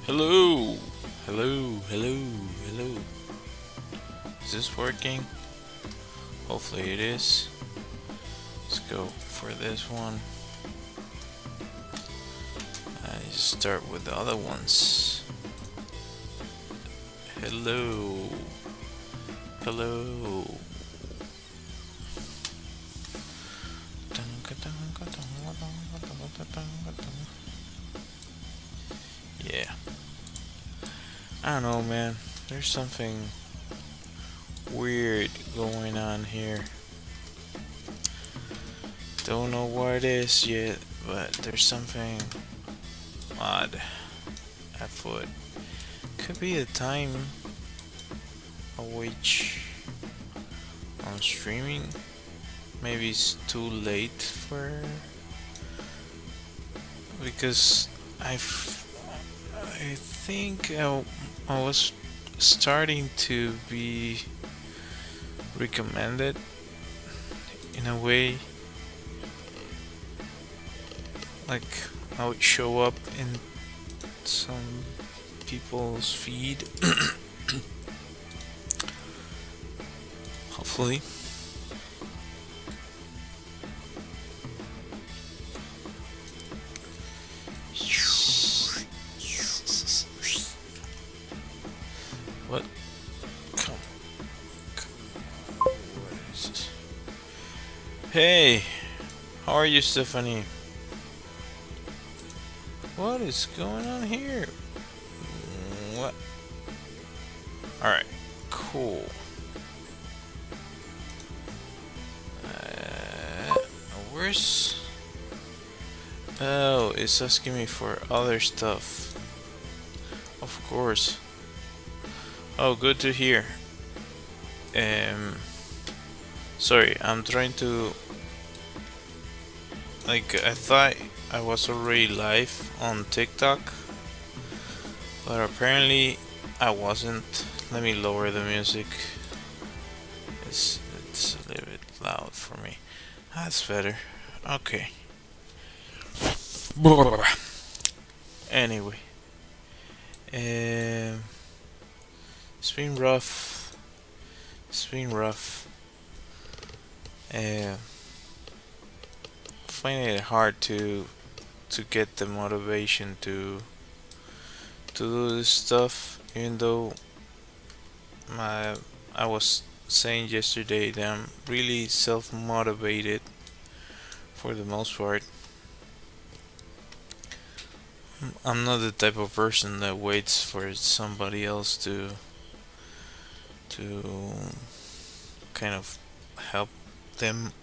Hello, hello, hello, hello. Is this working? Hopefully it is. Let's go for this one. I just start with the other ones. Hello, hello. Yeah, I don't know, man. There's something weird going on here. Don't know what it is yet, but there's something odd afoot. Could be the time at which I'm streaming. Maybe it's too late for because I think I was starting to be recommended in a way, like I would show up in some people's feed. Hopefully. What? Come. What is this? Hey, how are you, Stephanie? What is going on here? What? Alright, cool. Where's... Oh, it's asking me for other stuff. Of course. Oh, good to hear. Sorry, I'm trying to... Like, I thought I was already live on TikTok, but apparently I wasn't. Let me lower the music. It's a little bit loud for me. That's better. Okay. Anyway, um, it's been rough. It's been rough. Uh, Finding it hard to get the motivation to do this stuff, even though I was saying yesterday that I'm really self motivated for the most part. I'm not the type of person that waits for somebody else to kind of help them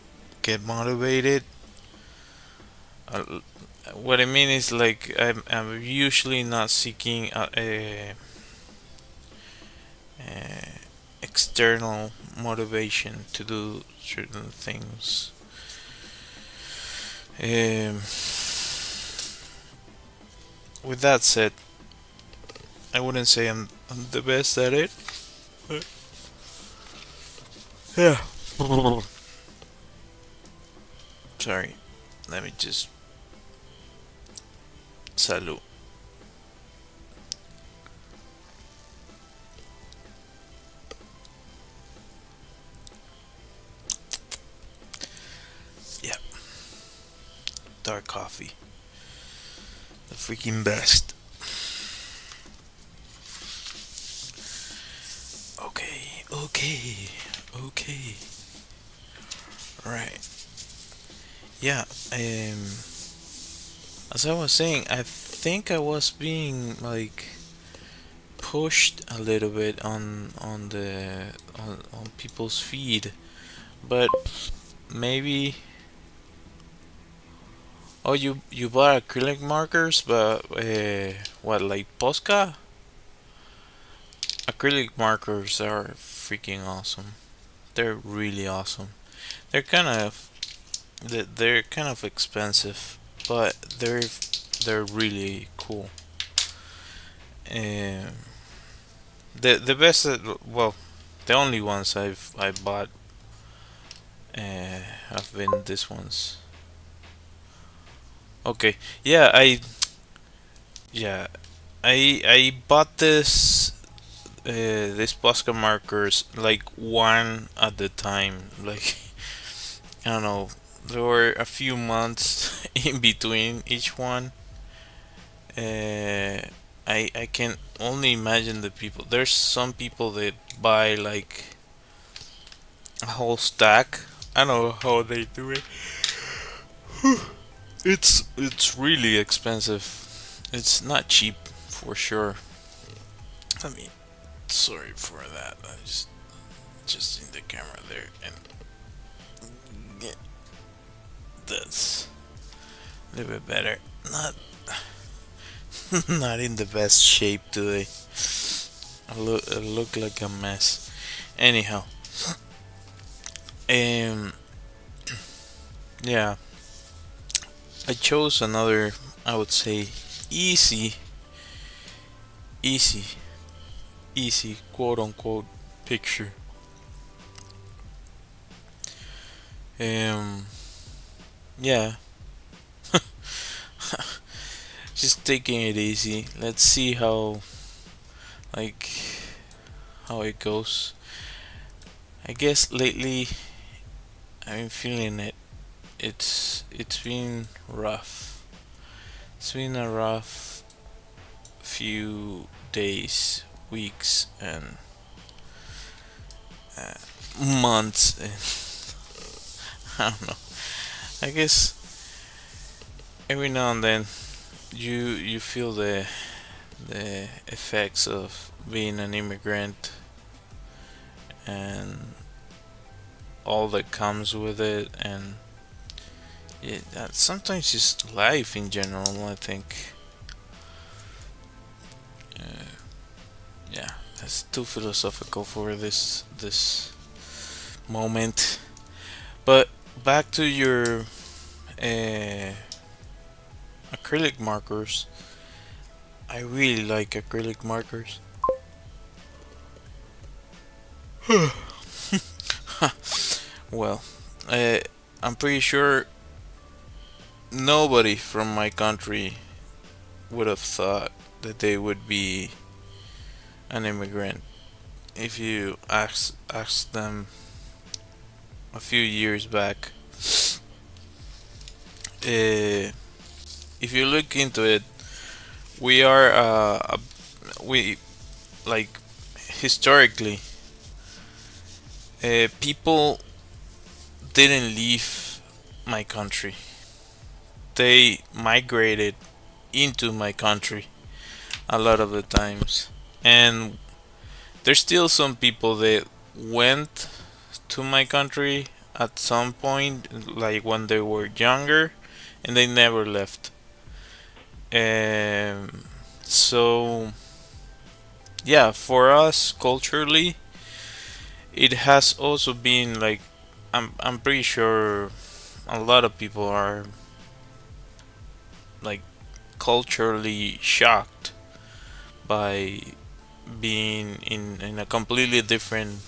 get motivated. Uh, what I mean is like I'm usually not seeking a external motivation to do certain things. Um, with that said, I wouldn't say I'm the best at it. But yeah. Sorry. Let me just salute. Yeah. Dark coffee. The freaking best. Okay. Okay. Okay. Right. Yeah. As I was saying, I think I was being like pushed a little bit on people's feed, but maybe. Oh, you bought acrylic markers, but what, like Posca? Acrylic markers are freaking awesome. They're really awesome. They're kind of they're kind of expensive, but they're really cool. Um, the best, well, the only ones I bought have been these ones. Okay, yeah, yeah, I bought these Posca markers like one at the time. Like I don't know, there were a few months in between each one. Uh, I can only imagine the people. There's some people that buy like a whole stack. I don't know how they do it. It's really expensive. It's not cheap for sure. I mean, sorry for that. I just in the camera there and get that's a little bit better. Not not in the best shape today. I look like a mess. Anyhow, um, yeah, I chose another. I would say easy, easy, easy, quote unquote picture. Um, yeah, just taking it easy. Let's see like how it goes. I guess lately I've been feeling it. It's been rough. It's been a rough few days, weeks, and months. I don't know. I guess every now and then you feel the effects of being an immigrant and all that comes with it, and that sometimes just life in general. I think, uh, yeah, that's too philosophical for this moment. But back to your uh, acrylic markers. I really like acrylic markers. Well, uh, I'm pretty sure nobody from my country would have thought that they would be an immigrant if you ask them a few years back. If you look into it, we are we like historically people didn't leave my country. They migrated into my country a lot of the times, and there's still some people that went to my country at some point, like when they were younger, and they never left. So yeah, for us culturally, it has also been like I'm pretty sure a lot of people are like culturally shocked by being in a completely different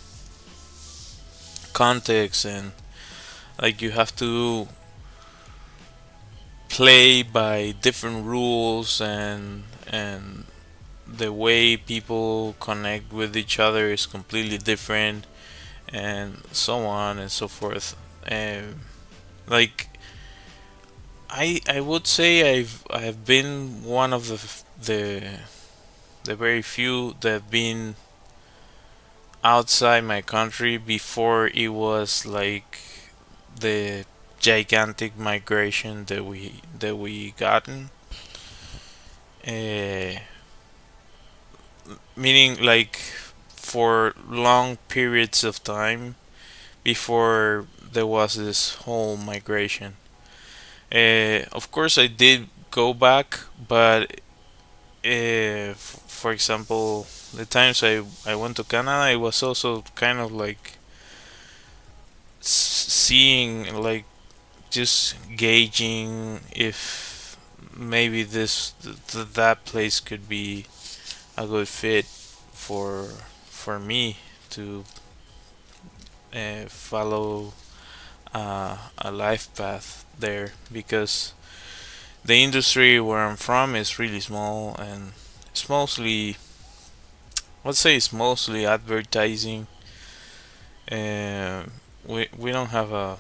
context, and like you have to play by different rules, and the way people connect with each other is completely different, and so on and so forth. Like I would say I've been one of the very few that have been outside my country before it was like the gigantic migration that we gotten. Uh, Meaning like for long periods of time before there was this whole migration. Of course, I did go back, but for example, the times I went to Canada, it was also kind of like seeing, like, just gauging if maybe that place could be a good fit for me to follow a life path there, because the industry where I'm from is really small, and it's mostly, let's say it's mostly advertising. We don't have a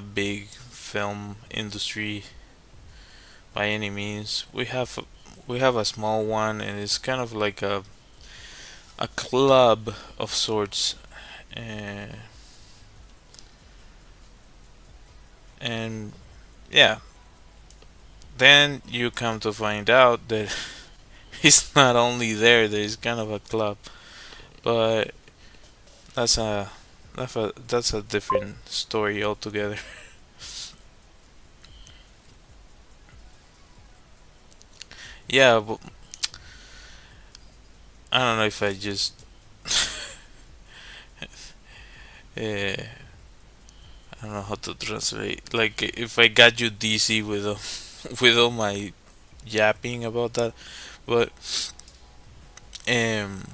big film industry by any means. We have a small one, and it's kind of like a club of sorts. Uh, and yeah, then you come to find out that it's not only there. There's kind of a club, but that's a different story altogether. Yeah, but I don't know if I just uh, I don't know how to translate. Like if I got you DC with with all my yapping about that, but um,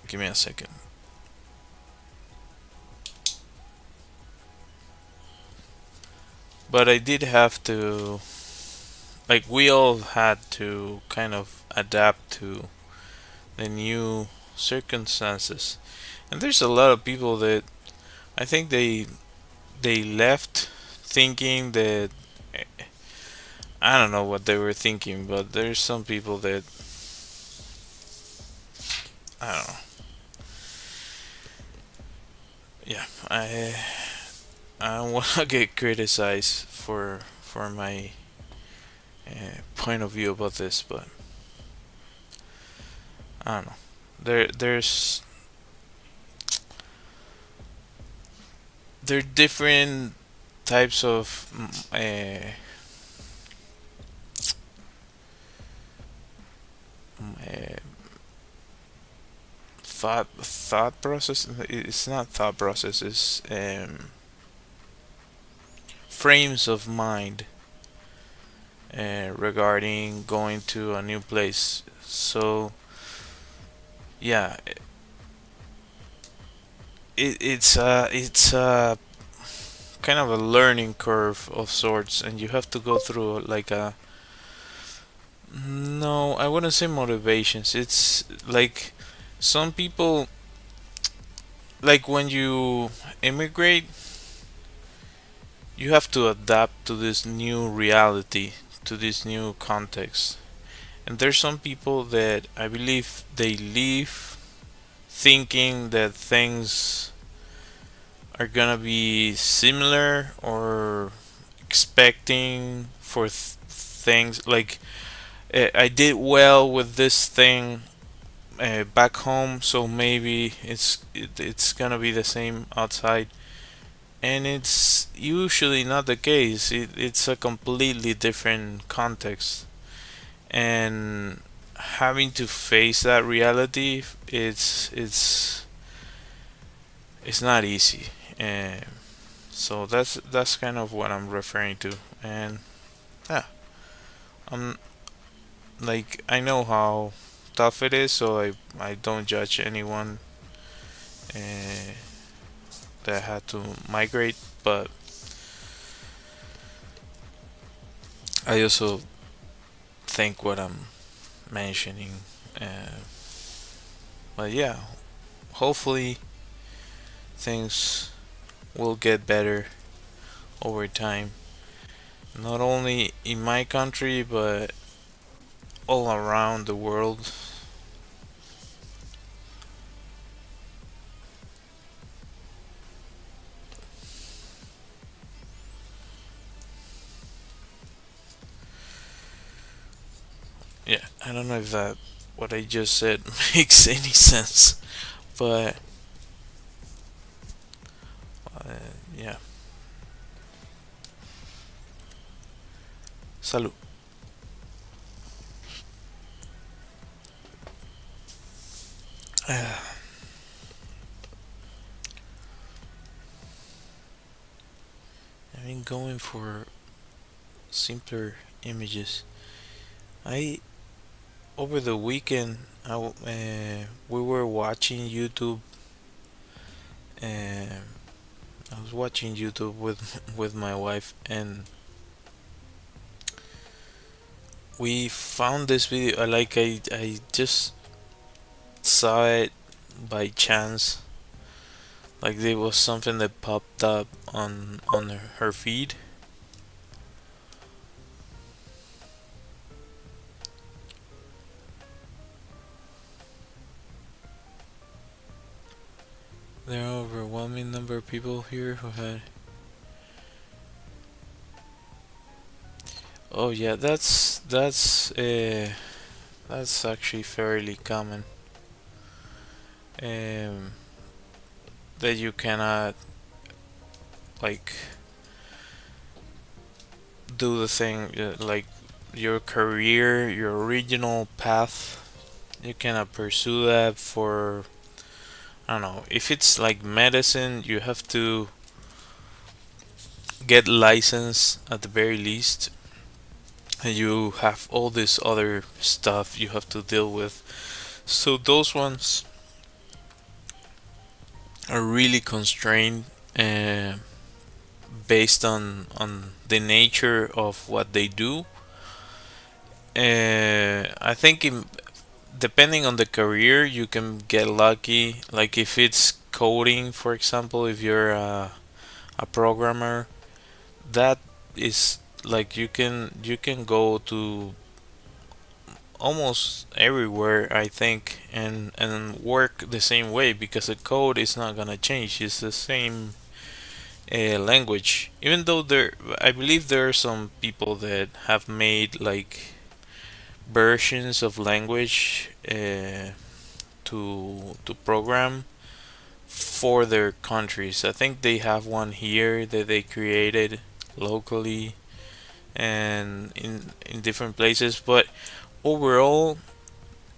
give me a second. But I did have to, like, we all had to kind of adapt to the new circumstances. And there's a lot of people that I think they left thinking that, I don't know what they were thinking, but there's some people that, I don't know. Yeah, I don't want to get criticized for my point of view about this, but I don't know. There are different types of thought process. It's not thought process. It's frames of mind regarding going to a new place. So yeah, it's kind of a learning curve of sorts, and you have to go through like a, no, I wouldn't say motivations. It's like some people, like when you immigrate, you have to adapt to this new reality, to this new context. And there's some people that I believe they leave thinking that things are gonna be similar, or expecting for things like, I did well with this thing back home, so maybe it's gonna be the same outside. And it's usually not the case. It's a completely different context, and having to face that reality, it's not easy. So that's kind of what I'm referring to. And yeah, I'm like, I know how tough it is, so I don't judge anyone uh, that had to migrate, but I also think what I'm mentioning. Uh, but yeah, hopefully things will get better over time, not only in my country but all around the world. Yeah, I don't know if that what I just said makes any sense, but yeah. Salud. I've been going for simpler images. I Over the weekend, we were watching YouTube. And I was watching YouTube with my wife, and We found this video. I just saw it by chance. Like there was something that popped up on her feed. There are overwhelming number of people here who had. Oh yeah, that's actually fairly common. Um, that you cannot like do the thing like your career, your original path. You cannot pursue that for, I don't know. If it's like medicine, you have to get licensed at the very least, and you have all this other stuff you have to deal with. So those ones are really constrained, uh, based on the nature of what they do. I think depending on the career, you can get lucky. Like if it's coding, for example, if you're a programmer, that is like you can go to almost everywhere, I think, and work the same way because the code is not gonna change. It's the same language. Even though I believe there are some people that have made like versions of language to program for their countries. I think they have one here that they created locally and in different places. But overall,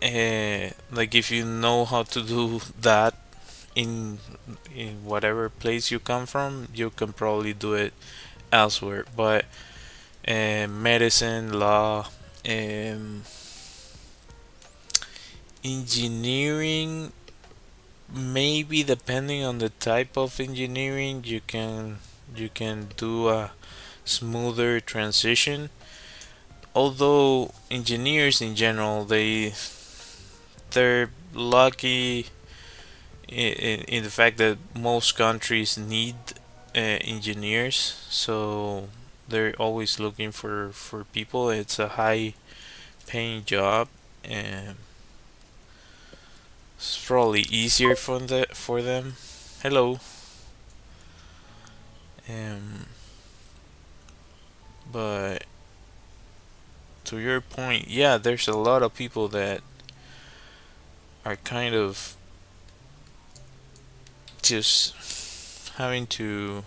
like if you know how to do that in in whatever place you come from, you can probably do it elsewhere. But medicine, law, um, engineering, maybe depending on the type of engineering, you can do a smoother transition. Although engineers in general, they're lucky in the fact that most countries need engineers, so they're always looking for people. It's a high paying job, and it's probably easier for them. Hello. Um, but to your point, yeah, there's a lot of people that are kind of just having to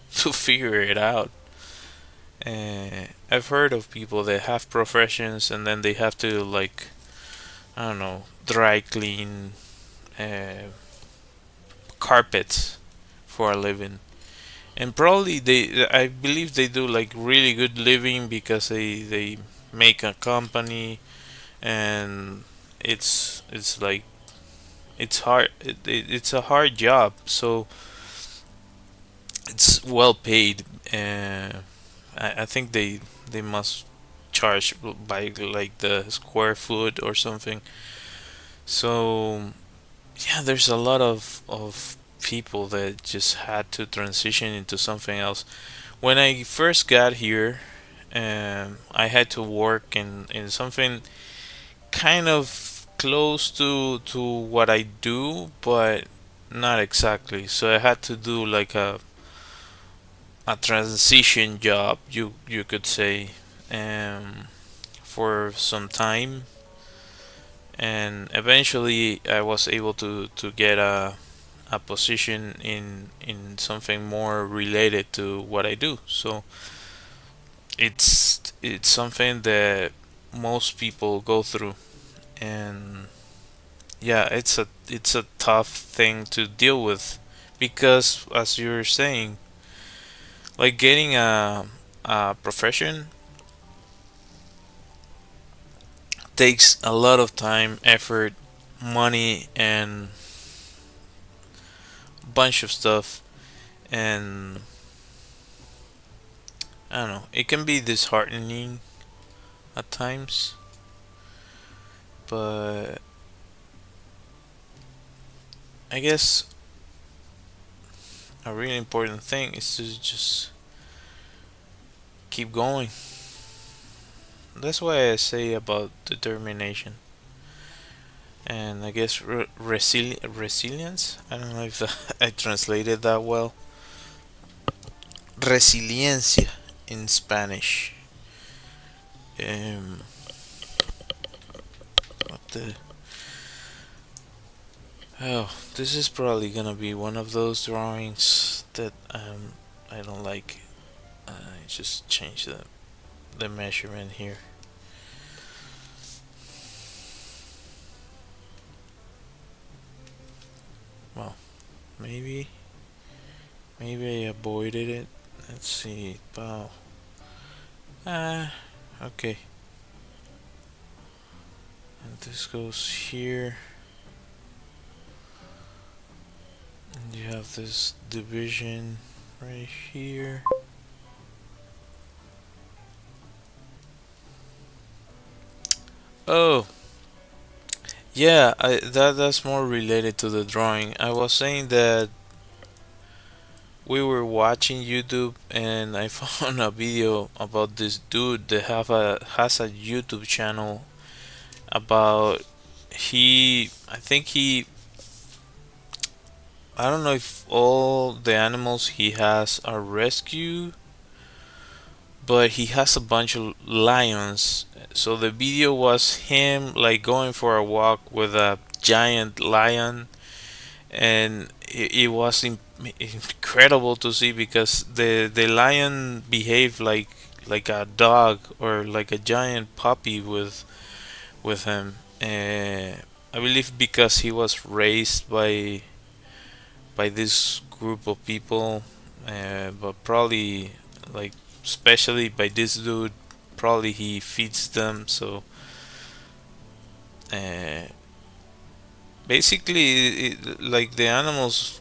figure it out. I've heard of people that have professions and then they have to like, I don't know, dry clean uh, carpets for a living, and probably I believe they do like really good living because they make a company, and it's like it's hard. It's a hard job, so it's well paid. I think they must charge by like the square foot or something. So yeah, there's a lot of people that just had to transition into something else. When I first got here, I had to work in something kind of close to what I do, but not exactly. So I had to do like a transition job, you could say, um, for some time, and eventually I was able to get a position in something more related to what I do. So it's something that most people go through, and yeah, it's a tough thing to deal with because, as you're saying, like getting a profession takes a lot of time, effort, money, and a bunch of stuff. And I don't know, it can be disheartening at times, but I guess a really important thing is to just keep going. That's why I say about determination and I guess resilience. I don't know if I translated that well. Resiliencia in Spanish. Um, what the? Oh, this is probably gonna be one of those drawings that I don't like. I just change the measurement here. Well, maybe maybe I avoided it. Let's see. Wow. Okay. And this goes here. And you have this division right here. Oh, yeah, that's more related to the drawing. I was saying that we were watching YouTube and I found a video about this dude that have a has a YouTube channel about I think I don't know if all the animals he has are rescue, but he has a bunch of lions. So the video was him like going for a walk with a giant lion, and it was incredible to see because the lion behaved like a dog or like a giant puppy with him. I believe because he was raised by this group of people, but probably like especially by this dude. Probably he feeds them, so uh, basically, like the animals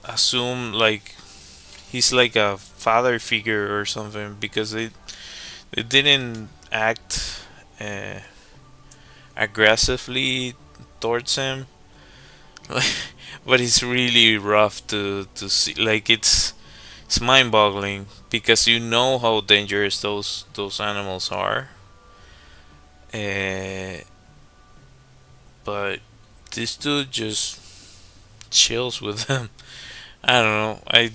assume like he's like a father figure or something because they didn't act uh, aggressively towards him. But it's really rough to see. Like it's mind-boggling because you know how dangerous those animals are. Uh, but this dude just chills with them. I don't know. I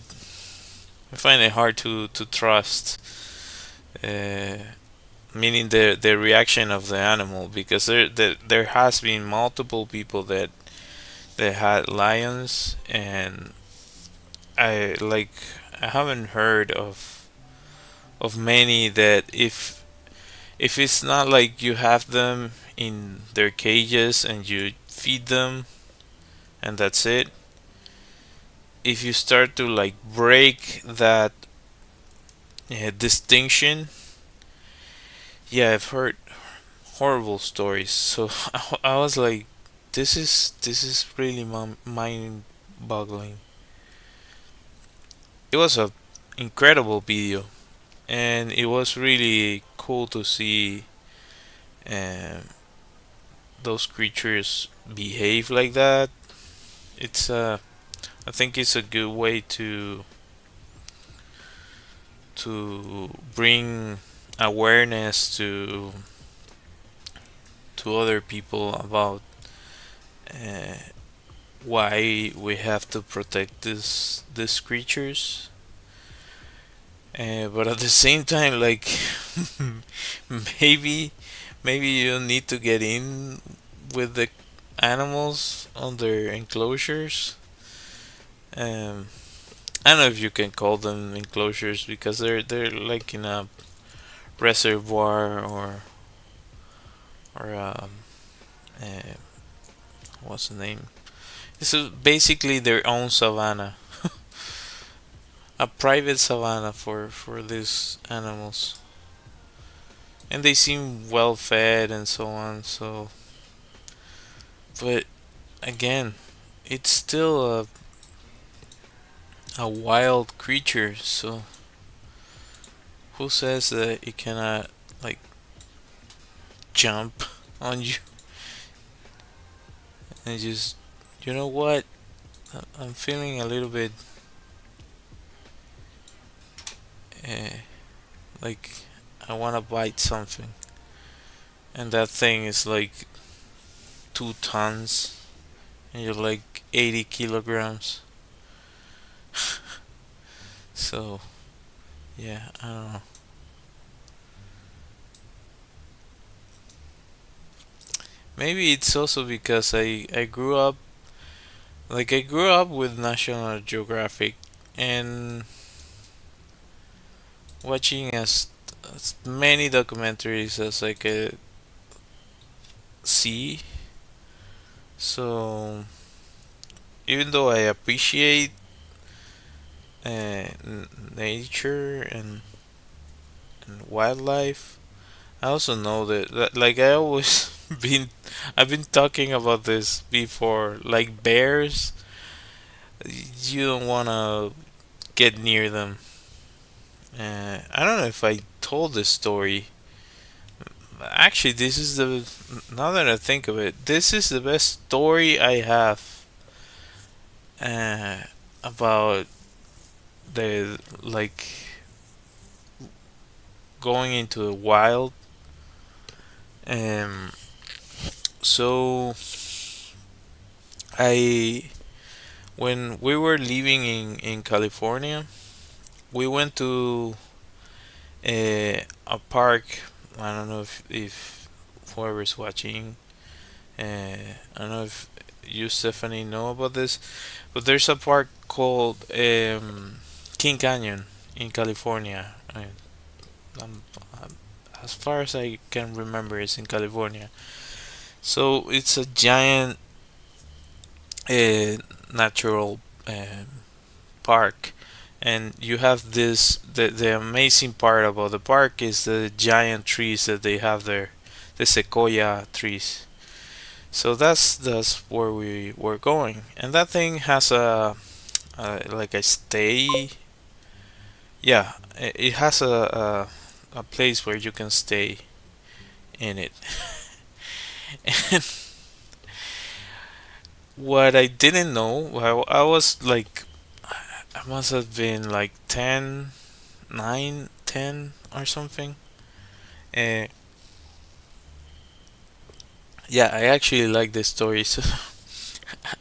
find it hard to trust. Uh, Meaning the reaction of the animal because there has been multiple people that had lions and I like I haven't heard of many that if it's not like you have them in their cages and you feed them and that's it. If you start to like break that distinction, yeah, I've heard horrible stories. So I was like, this is really mind-boggling. It was a incredible video, and it was really cool to see um, those creatures behave like that. It's I think it's a good way to bring awareness to other people about uh, why we have to protect these creatures. But at the same time, like maybe maybe you don't need to get in with the animals on their enclosures. Um, I don't know if you can call them enclosures because they're like in a reservoir or uh, what's the name? This is basically their own savanna, a private savanna for these animals, and they seem well fed and so on. So, but again, it's still a wild creature. So, who says that it cannot like jump on you and just, you know what? I'm feeling a little bit uh, like I want to bite something, and that thing is like 2 tons, and you're like 80 kilograms. So yeah, I don't know. Maybe it's also because I grew up with National Geographic and watching as many documentaries as I could see. So even though I appreciate nature and wildlife, I also know that like I always been I've been talking about this before. Like bears, you don't wanna get near them. I don't know if I told this story. Actually, this is the now that I think of it, this is the best story I have uh, about the like going into the wild. Um, so I when we were living in California, we went to a park. I don't know if whoever's watching, I don't know if you, Stephanie, know about this, but there's a park called King Canyon in California. I'm, I'm, as far as I can remember, it's in California. So it's a giant uh, natural park, and you have this. The amazing part about the park is the giant trees that they have there, the sequoia trees. So that's where we were going, and that thing has like a stay. Yeah, it has a place where you can stay in it. And what I didn't know, well, I was like, I must have been like 10, 9, 10 or something. Uh, yeah, I actually like the story. So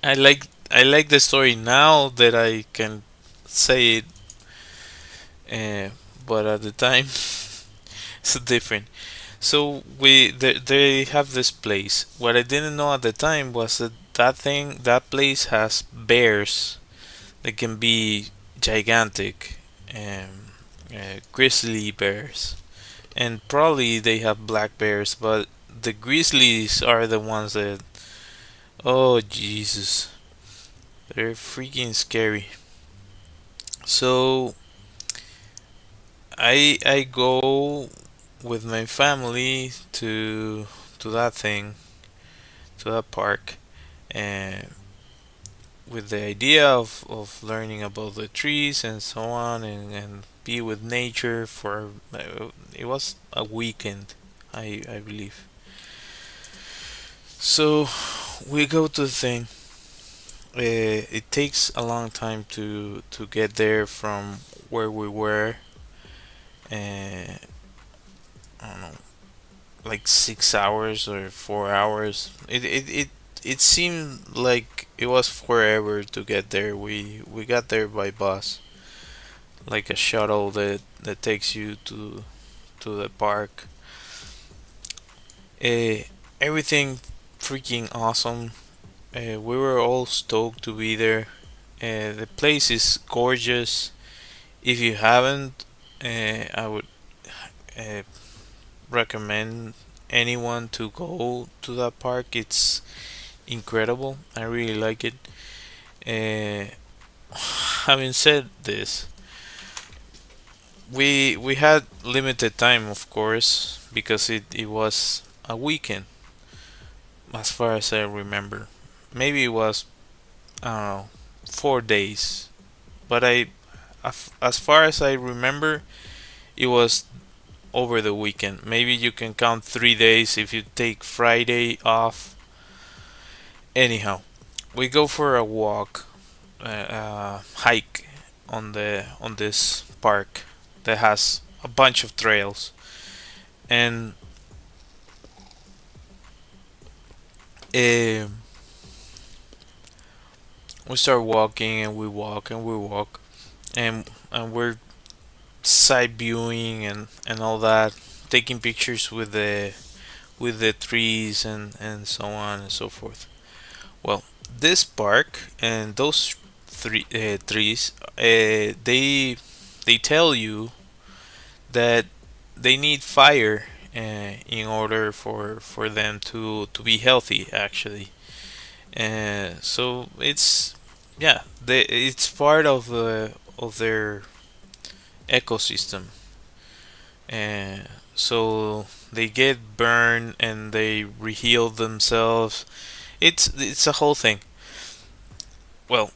I like the story now that I can say it, uh, but at the time it's different. So they have this place. What I didn't know at the time was that place has bears that can be gigantic, grizzly bears, and probably they have black bears, but the grizzlies are the ones that, oh Jesus, they're freaking scary. So I go with my family to that thing, to that park, and with the idea of learning about the trees and so on, and be with nature for it was a weekend, I believe. So we go to the thing. It takes a long time to get there from where we were. Uh, I don't know, like 6 hours or 4 hours. It seemed like it was forever to get there. We got there by bus, like a shuttle that takes you to the park. Uh, Everything freaking awesome. We were all stoked to be there. The place is gorgeous. If you haven't, I would uh, recommend anyone to go to that park. It's incredible. I really like it. Uh, Having said this, we had limited time, of course, because it was a weekend, as far as I remember. Maybe it was, I don't know, 4 days, but as far as I remember, it was over the weekend. Maybe you can count 3 days if you take Friday off. Anyhow, we go for a walk, hike on this park that has a bunch of trails, and uh, we start walking and we walk and we walk, and we're side viewing and all that, taking pictures with the trees and so on and so forth. Well, this park and those trees, they tell you that they need fire in order for them to be healthy. Actually, so it's yeah, it's part of their ecosystem, and so they get burned and they reheal themselves. It's a whole thing. Well,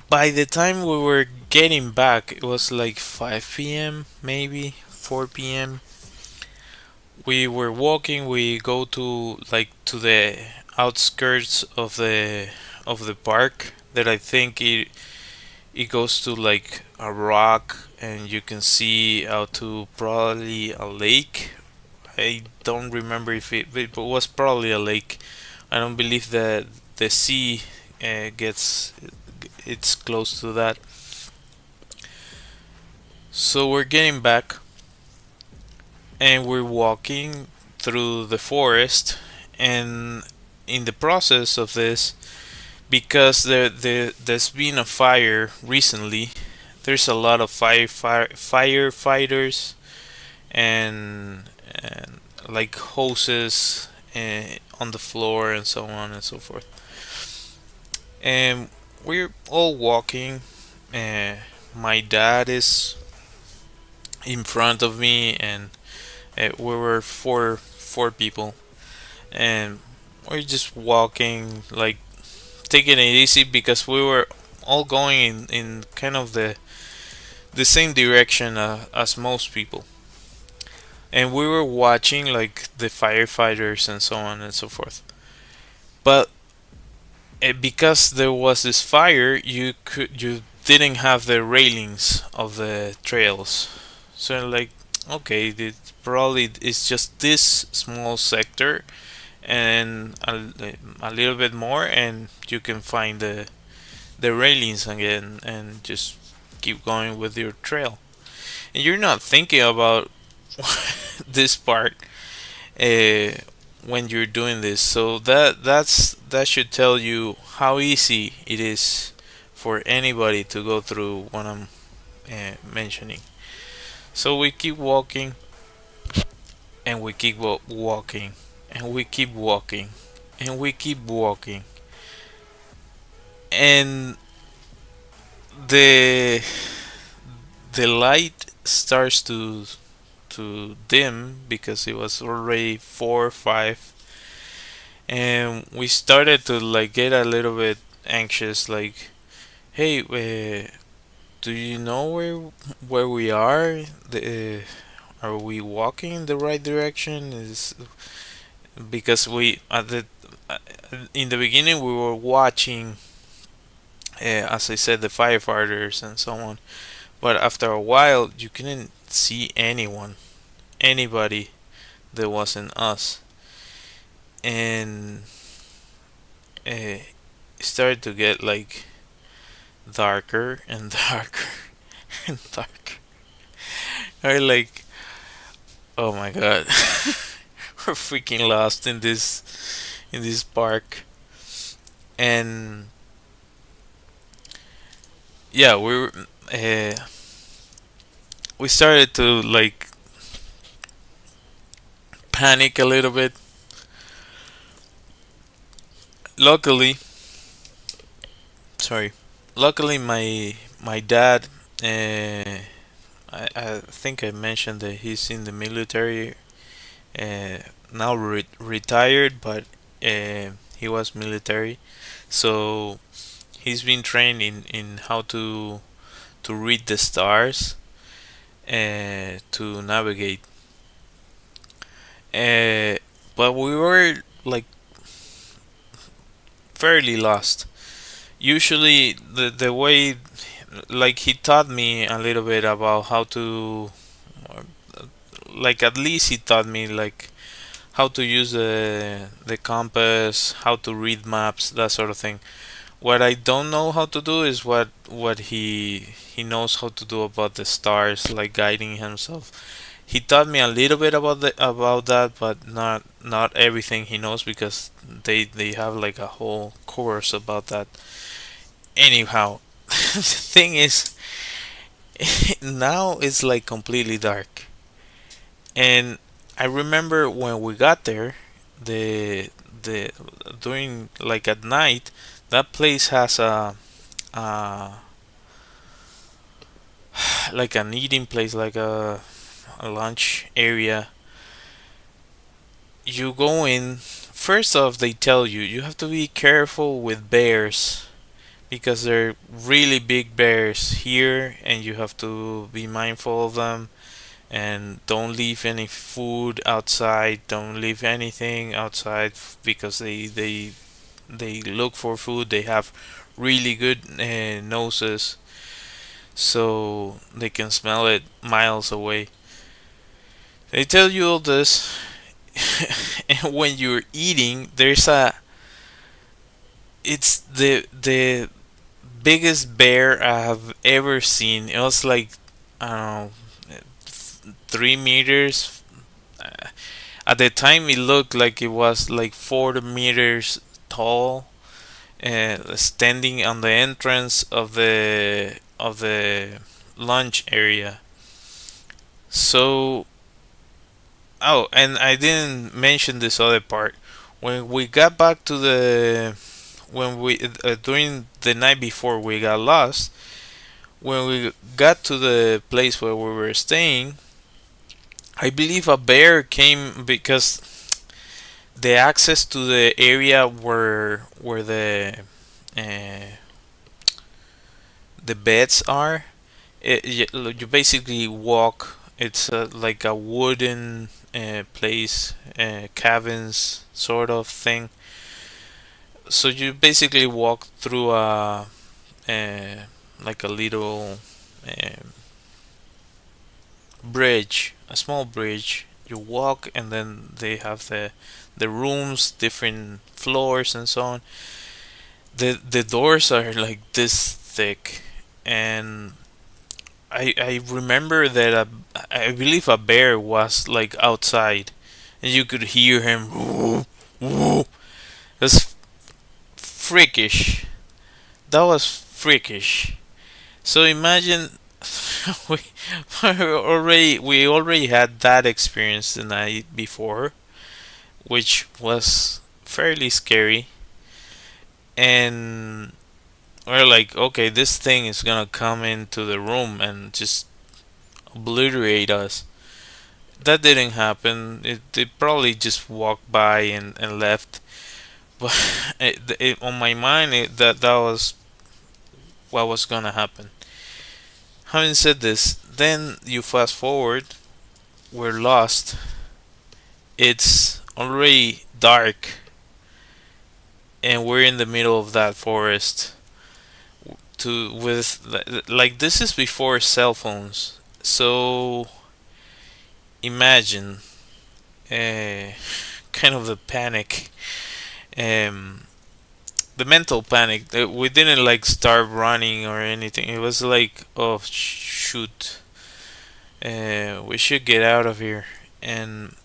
by the time we were getting back, it was like 5 p.m., maybe 4 p.m. We were walking. We go to the outskirts of the park that I think it goes to like a rock, and you can see out to probably a lake. I don't remember if it was probably a lake. I don't believe that the sea gets it's close to that. So we're getting back and we're walking through the forest, and in the process of this, because there's been a fire recently, there's a lot of firefighters and like hoses on the floor and so on and so forth. And we're all walking. Uh, my dad is in front of me, and we were four people, and we're just walking, like taking it easy because we were all going in kind of the same direction as most people, and we were watching like the firefighters and so on and so forth. But because there was this fire, you didn't have the railings of the trails, so like okay, it probably it's just this small sector and a little bit more, and you can find the railings again and just keep going with your trail. And you're not thinking about this part uh, when you're doing this. So that should tell you how easy it is for anybody to go through what I'm mentioning. So we keep walking and we keep walking and we keep walking and we keep walking, and the the light starts to dim because it was already 4 or 5, and we started to like get a little bit anxious, like, hey, do you know where we are? Are we walking in the right direction? Is because we at the in the beginning we were watching, as I said, the firefighters and so on, but after a while you couldn't see anybody that wasn't us, and it started to get like darker and darker and darker. I like, oh my god, we're freaking lost in this park, and yeah, uh, we started to like panic a little bit. Luckily, sorry. Luckily, my dad. I think I mentioned that he's in the military. Now retired, but he was military, so he's been trained in how to read the stars, to navigate. Uh, but we were like fairly lost. Usually, the way, like, he taught me a little bit about how to, like, at least he taught me like how to use the compass, how to read maps, that sort of thing. What I don't know how to do is what he knows how to do about the stars, like guiding himself. He taught me a little bit about that, but not everything he knows, because they have like a whole course about that. Anyhow, the thing is, now it's like completely dark, and I remember when we got there, the during like at night, that place has a like an eating place, like a lunch area. You go in. First off, they tell you you have to be careful with bears, because they're really big bears here, and you have to be mindful of them. And don't leave any food outside. Don't leave anything outside, because they look for food. They have really good noses, so they can smell it miles away. They tell you all this, and when you're eating, there's a it's the biggest bear I have ever seen. It was like, I don't know, 3 meters. Uh, At the time, it looked like it was like 4 meters tall, standing on the entrance of the lunch area. So, oh, and I didn't mention this other part. When we got back to the when we during the night before we got lost, when we got to the place where we were staying, I believe a bear came, because the access to the area where uh, the beds are, you basically walk. It's like a wooden place, cabins sort of thing. So you basically walk through uh like a little uh, bridge, a small bridge. You walk, and then they have the rooms, different floors, and so on. The doors are like this thick, and I remember that I believe a bear was like outside, and you could hear him. Woo, woo. It was freakish. That was freakish. So imagine, we we already had that experience the night before, which was fairly scary, and we're like, okay, this thing is gonna come into the room and just obliterate us. That didn't happen. It probably just walked by and left. But on my mind, that was what was gonna happen. Having said this, then you fast forward. We're lost. It's already dark, and we're in the middle of that forest. To with like this is before cell phones, so imagine uh, kind of the panic, um, the mental panic. We didn't like start running or anything. It was like, oh shoot, we should get out of here. And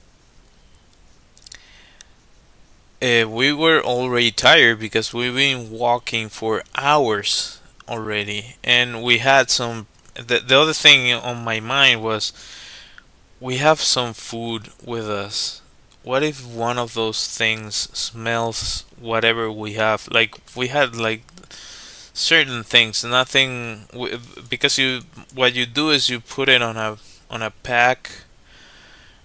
we were already tired, because we've been walking for hours already, and we had some. The other thing on my mind was, we have some food with us. What if one of those things smells whatever we have? Like, we had like certain things, nothing, because you what you do is you put it on a pack,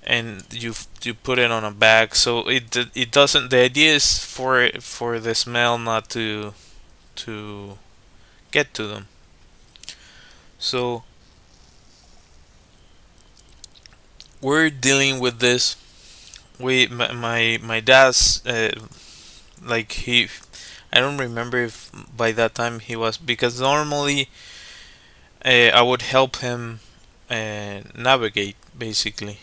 and you put it on a bag, so it doesn't. The idea is for the smell not to get to them. So we're dealing with this. My dad's like he. I don't remember if by that time he was, because normally I would help him navigate basically,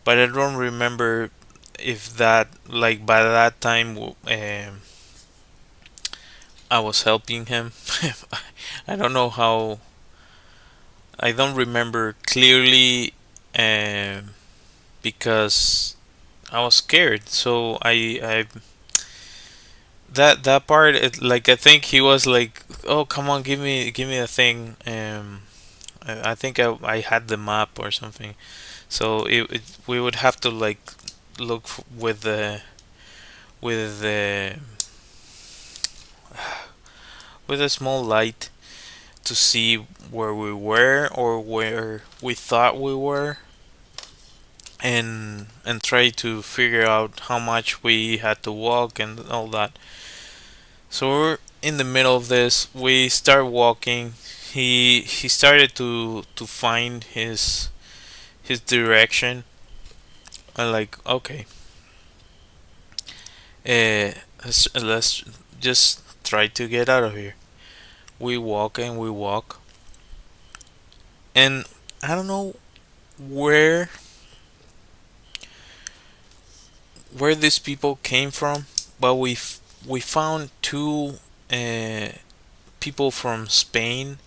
but I don't remember if that, like, by that time I was helping him. I don't know how. I don't remember clearly because I was scared. So I that part, like, I think he was like, "Oh, come on, give me a thing." I think I had the map or something. So we would have to like look with the with a small light to see where we were or where we thought we were, and try to figure out how much we had to walk and all that. So we're in the middle of this. We start walking. He started to find his direction. I'm like, okay, let's just try to get out of here. We walk and we walk, and I don't know where where these people came from, but we found two uh, people from Spain,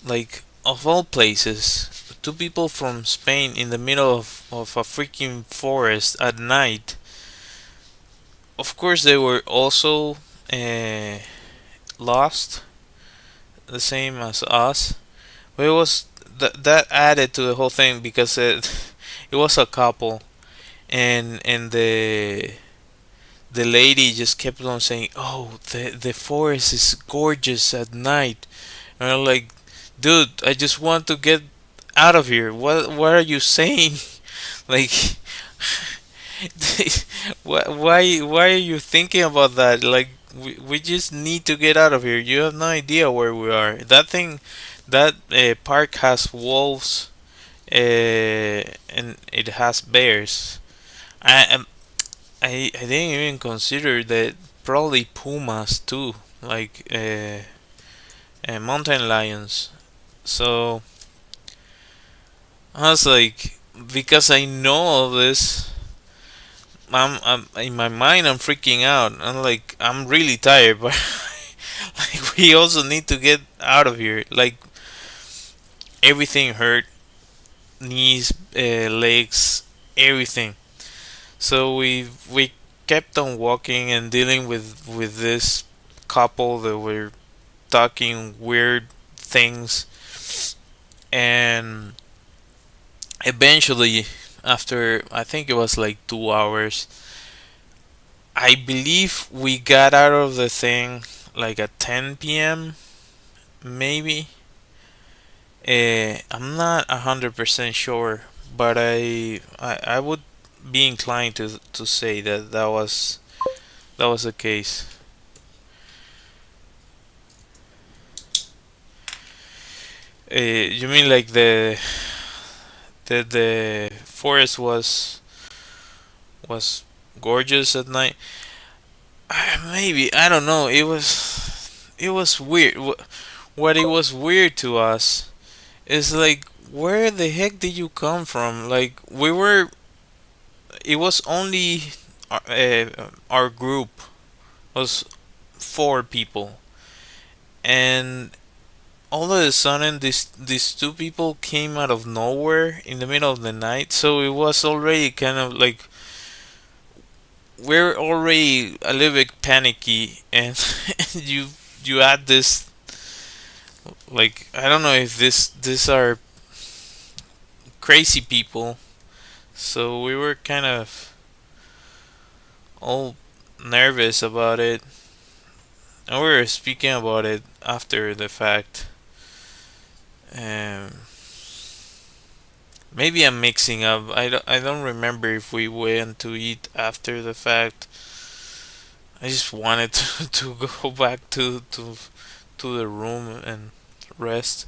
like, of all places, two people from Spain in the middle of a freaking forest at night. Of course, they were also uh, lost, the same as us. But it was that added to the whole thing because it was a couple, and the lady just kept on saying, "Oh, the forest is gorgeous at night." And I'm like, "Dude, I just want to get out of here. What are you saying? Like, why are you thinking about that? Like, we just need to get out of here. You have no idea where we are. That park has wolves, and it has bears. I I didn't even consider that, probably pumas too, like mountain lions. So I was like, because I know all this, I'm in my mind. I'm freaking out. I'm like, I'm really tired, but like, we also need to get out of here. Like, everything hurt, knees, legs, everything. So we kept on walking and dealing with this couple that were talking weird things, and eventually, after, I think it was like 2 hours, I believe we got out of the thing like at 10 p.m. maybe. I'm not 100% sure, but I would be inclined to say that that was the case. You mean like the forest was gorgeous at night? Maybe, I don't know. It was weird. What it was weird to us is like, where the heck did you come from? Like, we were. It was only our group was 4 people, and all of a sudden these two people came out of nowhere in the middle of the night. So it was already kind of like, we're already a little bit panicky, and you add this, like, I don't know if these are crazy people. So we were kind of all nervous about it, and we were speaking about it after the fact. um Maybe I'm mixing up. I don't remember if we went to eat after the fact. I just wanted to go back to the room and rest.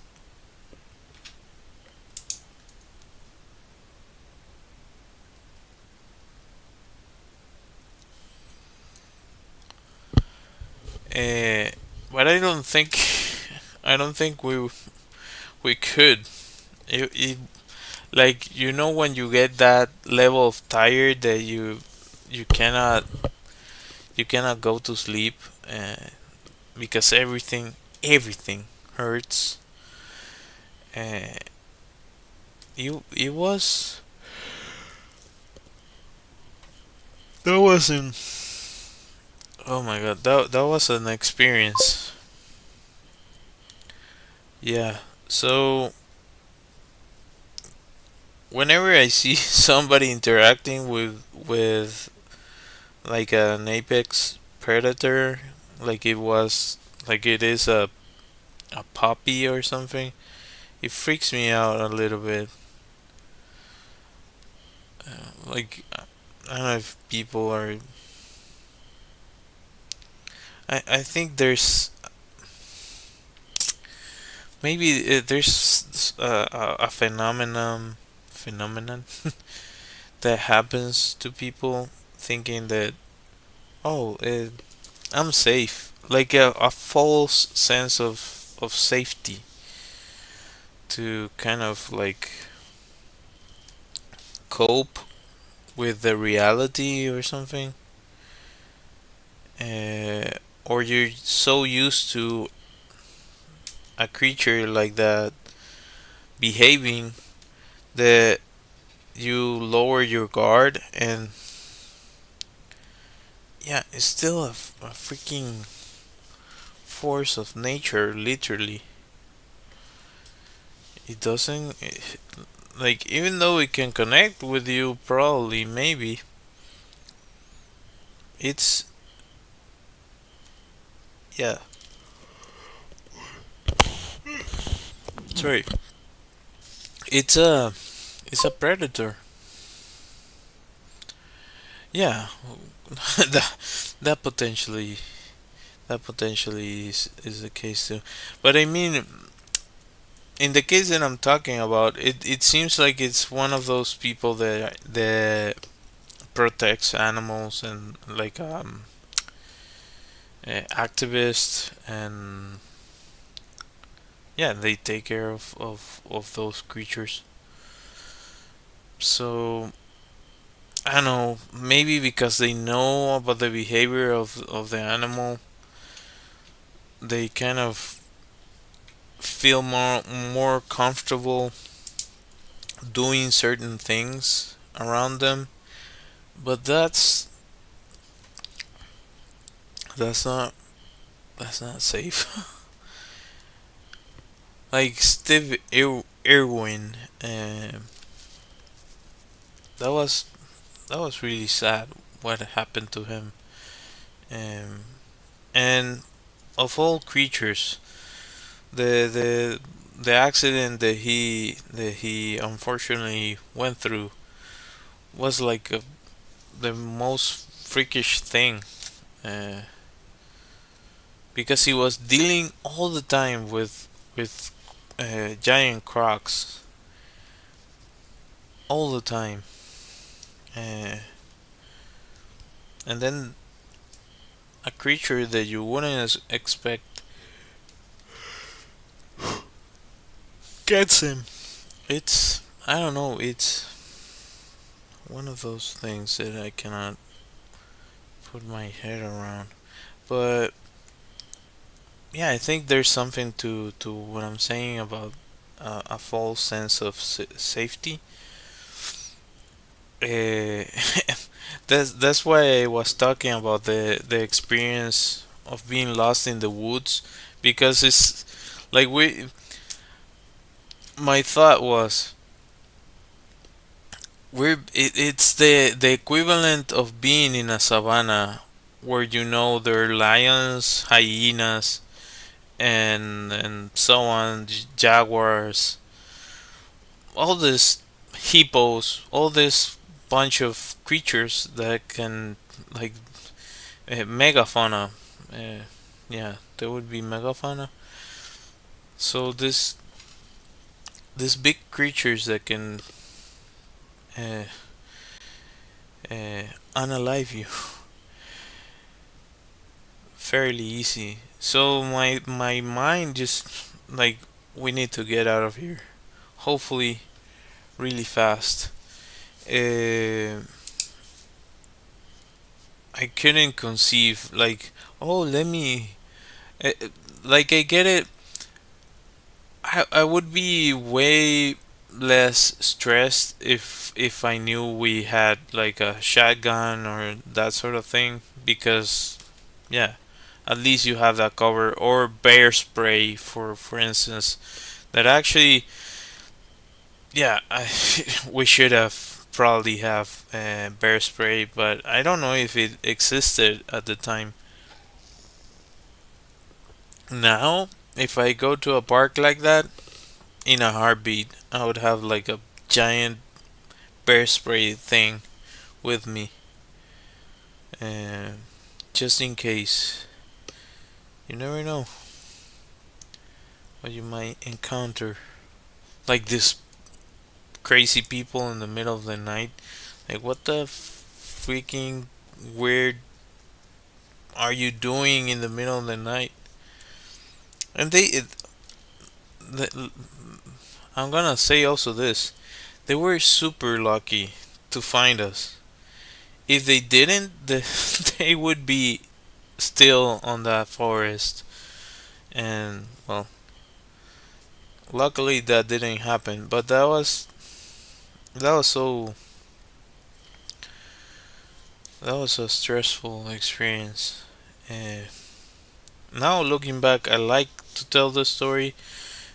don't think I don't think we could. Like, when you get that level of tired that you cannot you cannot go to sleep, because everything hurts. Uh, it was that wasn't Oh my god, that was an experience. Yeah. So whenever I see somebody interacting with like an apex predator, like it is a puppy or something, it freaks me out a little bit. Like, I don't know if people are. I think there's maybe there's a phenomenon that happens to people thinking that, oh, I'm safe, like a false sense of safety to kind of like cope with the reality or something. uh, or you're so used to a creature like that behaving that you lower your guard, and yeah, it's still a freaking force of nature, literally. It doesn't like, even though it can connect with you, probably, maybe, it's, yeah, sorry, it's a predator. Yeah. that that potentially is the case too. But I mean, in the case that I'm talking about, it seems like it's one of those people that protects animals, and like, activists, and yeah, they take care of those creatures. So I don't know, maybe because they know about the behavior of the animal, they kind of feel more comfortable doing certain things around them. But that's not that's not safe. Like Steve Irwin, that was that was really sad what happened to him. Um, and of all creatures, the accident that he unfortunately went through was like the most freakish thing, uh, because he was dealing all the time with giant crocs all the time, uh, and then a creature that you wouldn't expect gets him. It's, I don't know. It's one of those things that I cannot put my head around. But yeah, I think there's something to what I'm saying about a false sense of safety. Uh, that's why I was talking about the experience of being lost in the woods, because it's like, my thought was, it's the equivalent of being in a savanna where there are lions, hyenas, and so on, jaguars, all this hippos, all this bunch of creatures that can, like, megafauna. Uh, yeah, there would be megafauna. So this big creatures that can uh, uh, unalive you fairly easy. So my mind just like we need to get out of here. Hopefully, really fast. Uh, I couldn't conceive like, oh, let me. Uh, like I get it. I would be way less stressed if I knew we had like a shotgun or that sort of thing because yeah, at least you have that cover or bear spray for instance that actually yeah we should have probably have bear spray but I don't know if it existed at the time. Now if I go to a park like that in a heartbeat I would have like a giant bear spray thing with me, uh, just in case. You never know what you might encounter. Like this crazy people in the middle of the night. Like, what the freaking weird are you doing in the middle of the night? And the, I'm gonna say also this: they were super lucky to find us. If they didn't, they would be still on that forest. And well, luckily that didn't happen. But that was that was a stressful experience. Uh, Now looking back, I like to tell the story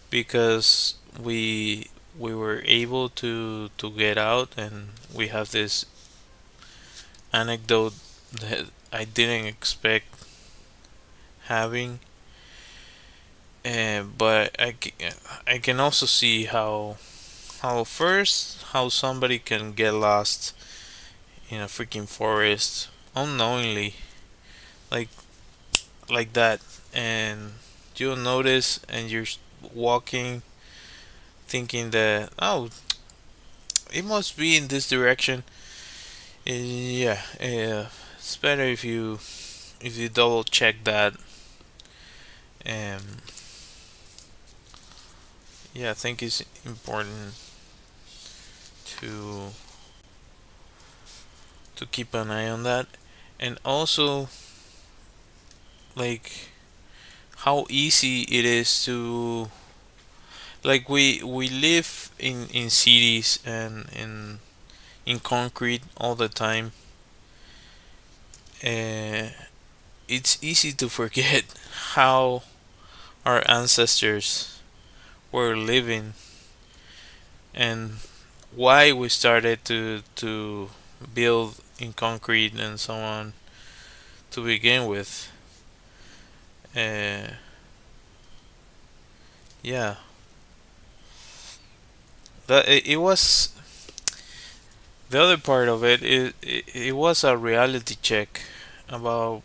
because we were able to get out and we have this anecdote that I didn't expect having. But I can also see how somebody can get lost in a freaking forest unknowingly like like that and you'll notice and you're walking thinking that oh it must be in this direction. Yeah, it's better if you double check that. um yeah, I think it's important to keep an eye on that. And also like how easy it is to like we live in cities and in concrete all the time. uh, it's easy to forget how our ancestors were living and why we started to build in concrete and so on to begin with. uh, yeah, that it was the other part of it was a reality check about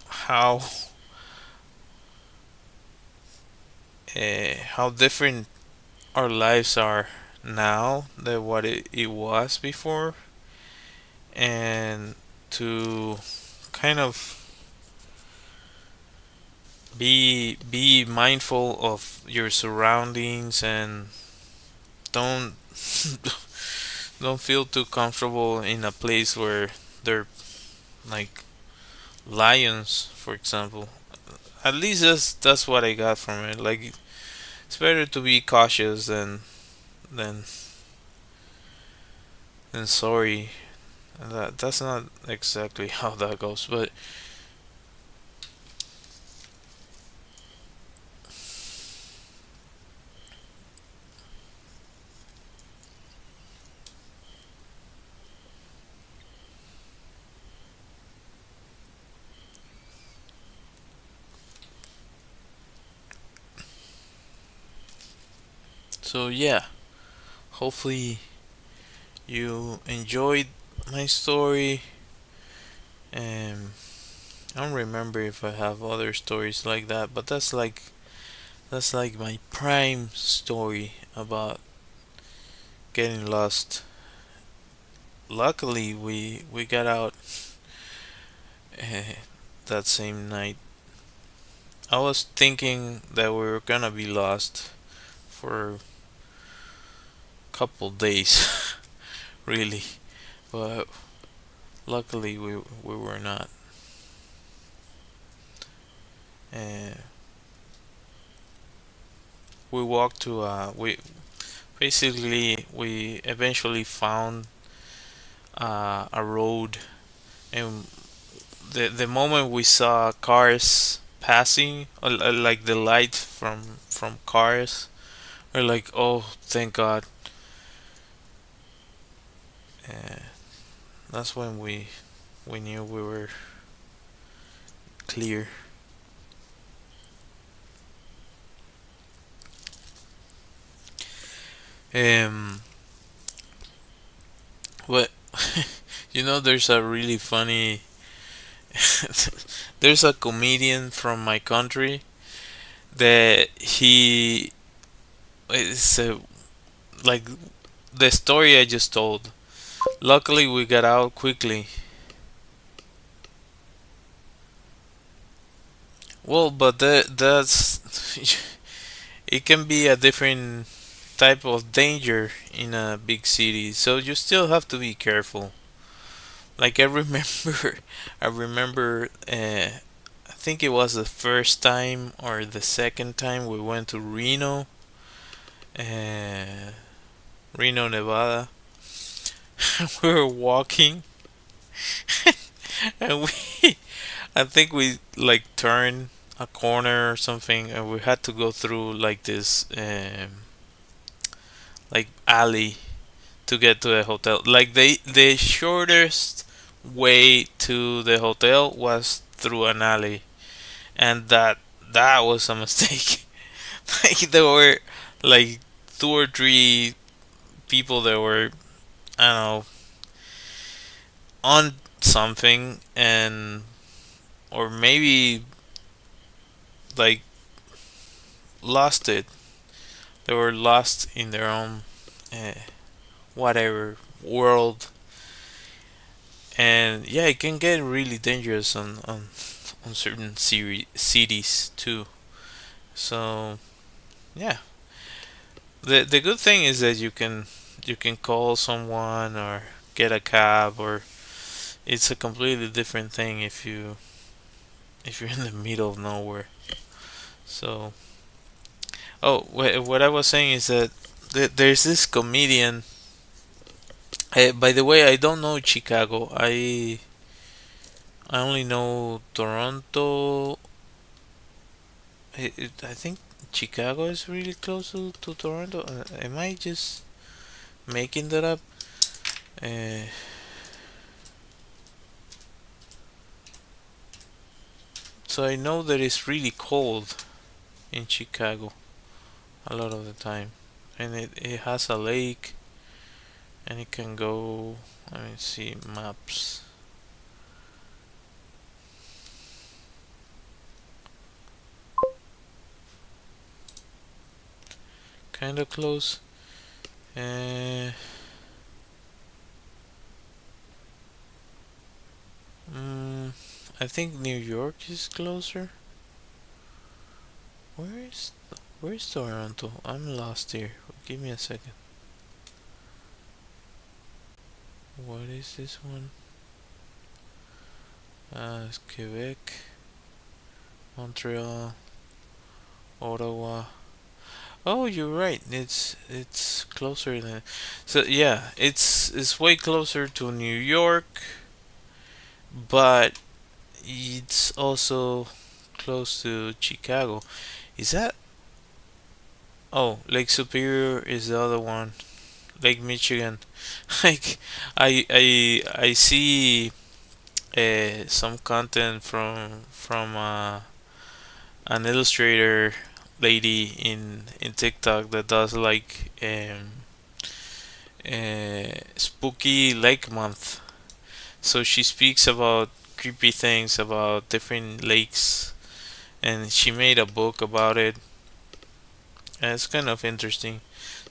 how how different our lives are now than what it was before, and to kind of be mindful of your surroundings and don't don't feel too comfortable in a place where there are like lions, for example. At least that's what I got from it. Like it's better to be cautious than than sorry. That's not exactly how that goes, but so yeah. Hopefully you enjoyed my story. And I don't remember if I have other stories like that, but that's like my prime story about getting lost. Luckily, we got out that same night. I was thinking that we were gonna be lost for a couple days, really, but luckily we were not. And we walked to we basically we eventually found a road, and the moment we saw cars passing, like the light from cars, we're like, oh, thank God. Uh, that's when we knew we were clear. Um, but there's a really funny. There's a comedian from my country that he is like the story I just told. Luckily, we got out quickly. Well, but that's it can be a different type of danger in a big city, so you still have to be careful. Like I remember, I remember. I think it was the first time or the second time we went to uh, Reno, Nevada. We were walking, and I think we like turned a corner or something, and we had to go through like this, like alley to get to the hotel. Like the shortest way to the hotel was through an alley, and that was a mistake. Like there were like two or three people that were, I don't know, on something, and or maybe like lost it. They were lost in their own uh, whatever world, and yeah, it can get really dangerous on certain cities too. So yeah, the good thing is that you can call someone or get a cab, or it's a completely different thing if you're in the middle of nowhere. So oh, what I was saying is that there's this comedian. By the way, I don't know Chicago. I only know Toronto. I think Chicago is really close to Toronto. Am I just making that up? Uh, so I know that it's really cold in Chicago a lot of the time, and it has a lake, and it can go. Let me see maps. Kind of close. Uh, mm, I think New York is closer. Where's Toronto? I'm lost here. Give me a second. What is this one? It's Quebec, Montreal, Ottawa. Oh, you're right. It's closer than. So yeah, it's way closer to New York, but it's also close to Chicago. Is that? Oh, Lake Superior is the other one. Lake Michigan. Like I see some content from an illustrator lady in TikTok that does like spooky lake month. So she speaks about creepy things about different lakes, and she made a book about it. And it's kind of interesting.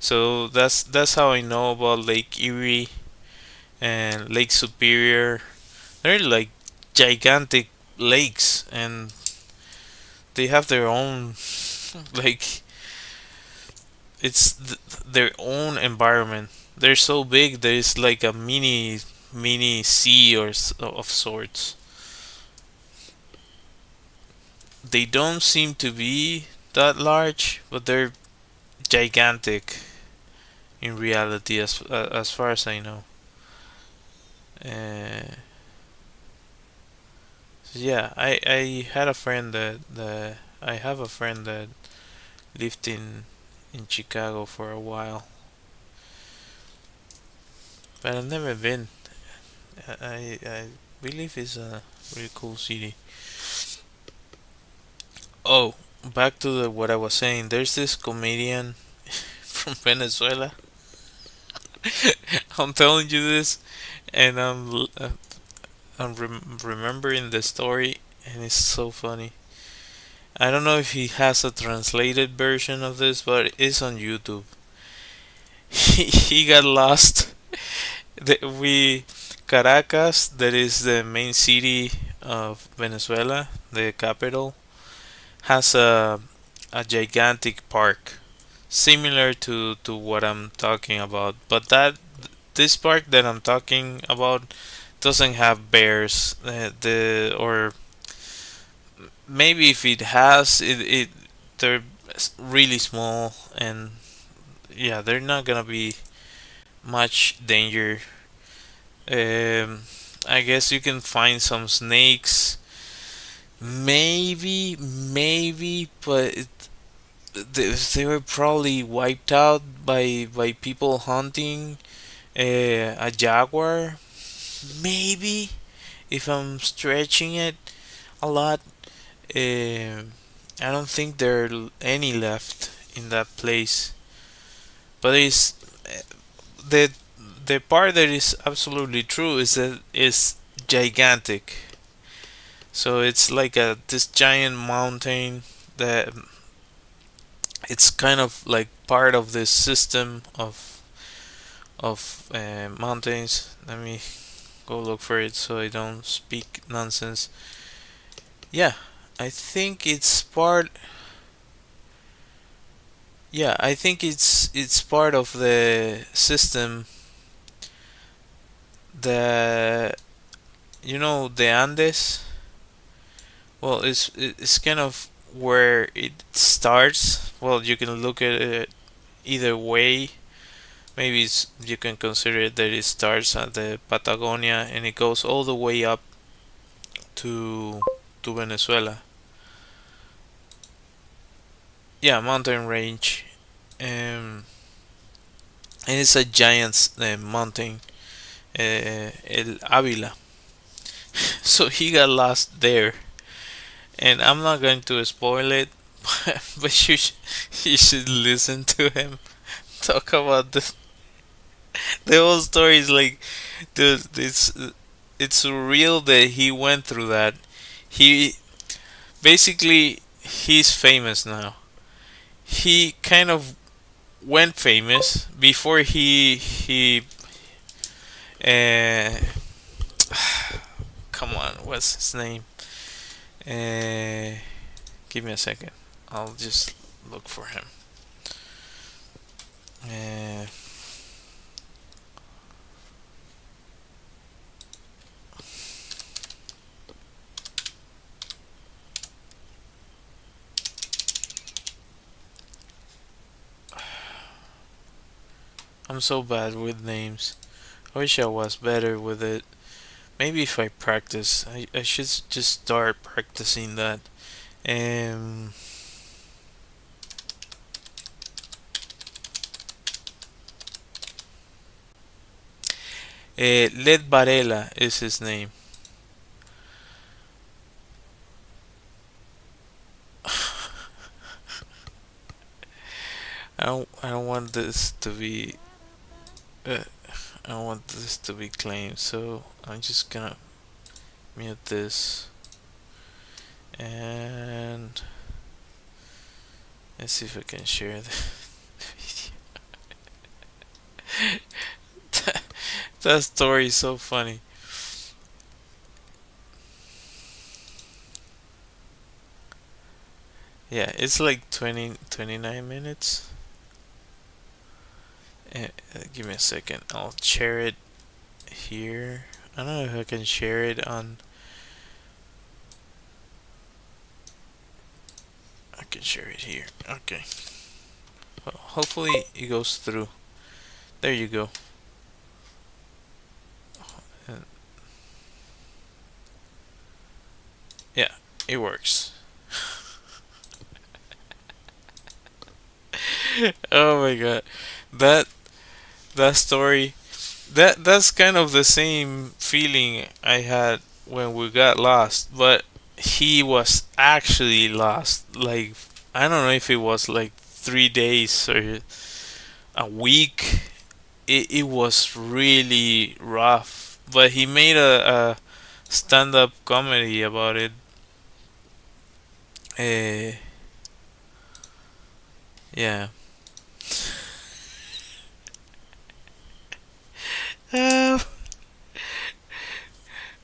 So that's how I know about Lake Erie and Lake Superior. They're like gigantic lakes, and they have their own like their own environment. They're so big. There's like a mini sea of sorts. They don't seem to be that large, but they're gigantic in reality, as far as I know. Uh, yeah, I had a friend that I have a friend that lived in Chicago for a while, but I've never been. I believe it's a really cool city. Oh, back to what I was saying. There's this comedian from Venezuela. I'm telling you this, and I'm remembering the story, and it's so funny. I don't know if he has a translated version of this, but it's on YouTube. He got lost. We Caracas, that is the main city of Venezuela, the capital, has a gigantic park similar to what I'm talking about, but that this park that I'm talking about doesn't have bears. The or maybe if it has, it they're really small, and yeah, they're not gonna be much danger. Um, I guess you can find some snakes, maybe, but they were probably wiped out by people hunting a jaguar. Maybe if I'm stretching it a lot. I don't think there are any left in that place. But it's the the part that is absolutely true is that it's gigantic. So it's like a this giant mountain that it's kind of like part of this system of mountains. Let me go look for it so I don't speak nonsense. Yeah, I think it's part. Yeah, I think it's part of the system that the Andes. Well, it's kind of where it starts. Well, you can look at it either way. Maybe you can consider it that it starts at the Patagonia and it goes all the way up to Venezuela. Yeah, mountain range, and it's a giant mountain, El Avila. So he got lost there, and I'm not going to spoil it, but you should listen to him talk about the whole story. Is like, dude, it's real that he went through that. He basically he's famous now. He kind of went famous before uh, come on, what's his name? Uh, Give me a second. I'll just look for him. Uh, I'm so bad with names. I wish I was better with it. Maybe if I practice, I should just start practicing that. Um, Led Varela is his name. I don't want this to be. Uh, I don't want this to be claimed, so I'm just gonna mute this and let's see if I can share the video. That story is so funny. Yeah, it's like 29 minutes. Give me a second. I'll share it here. I don't know if I can share it on. I can share it here. Okay. Well, hopefully it goes through. There you go. Uh, yeah, it works. Oh my god, that that story. That's kind of the same feeling I had when we got lost, but he was actually lost. Like, I don't know if it was like 3 days or a week. It was really rough, but he made a stand-up comedy about it. Uh, yeah. Uh,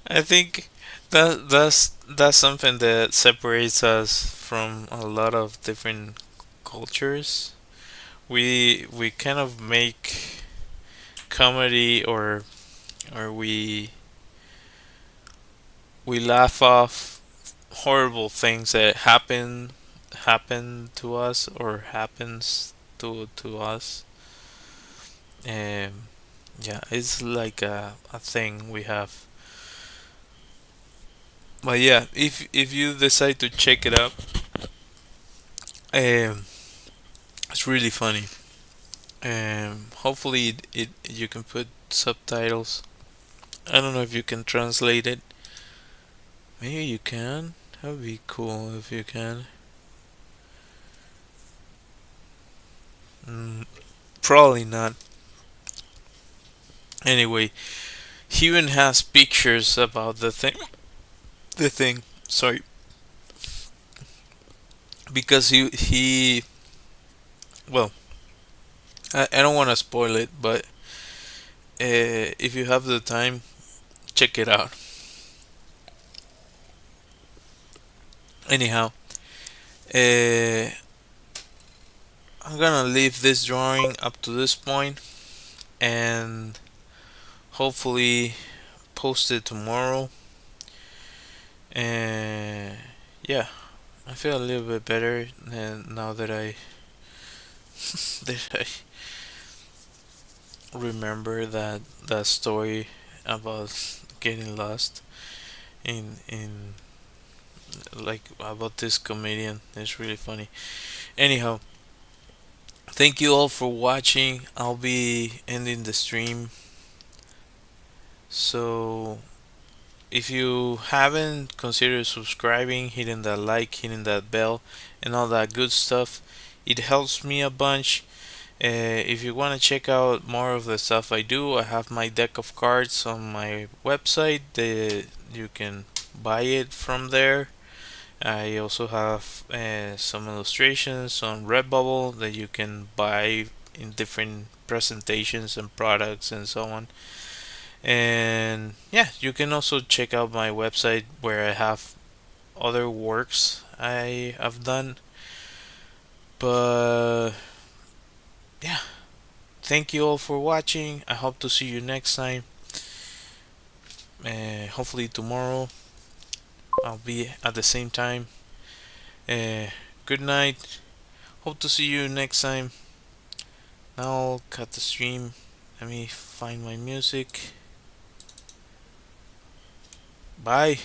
I think that's something that separates us from a lot of different cultures. We kind of make comedy, or we laugh off horrible things that happen to us or happens to us. Um, yeah, it's like a thing we have. But yeah, if you decide to check it out, um, it's really funny. Hopefully it you can put subtitles. I don't know if you can translate it. Maybe you can. That would be cool if you can. Mm, probably not. Anyway, he even has pictures about the thing. The thing. Sorry, because he. Well, I don't want to spoil it, but if you have the time, check it out. Anyhow, uh, I'm gonna leave this drawing up to this point and hopefully post it tomorrow. And yeah, I feel a little bit better now that I that I remember that story about getting lost in like about this comedian. It's really funny. Anyhow, thank you all for watching. I'll be ending the stream. So if you haven't, consider subscribing, hitting that like, hitting that bell, and all that good stuff. It helps me a bunch. If you want to check out more of the stuff I do, I have my deck of cards on my website. You can buy it from there. I also have some illustrations on Redbubble that you can buy in different presentations and products and so on. And yeah, you can also check out my website where I have other works I have done. But yeah, thank you all for watching. I hope to see you next time. Hopefully tomorrow I'll be at the same time. Uh, Good night. Hope to see you next time. Now I'll cut the stream. Let me find my music. Bye.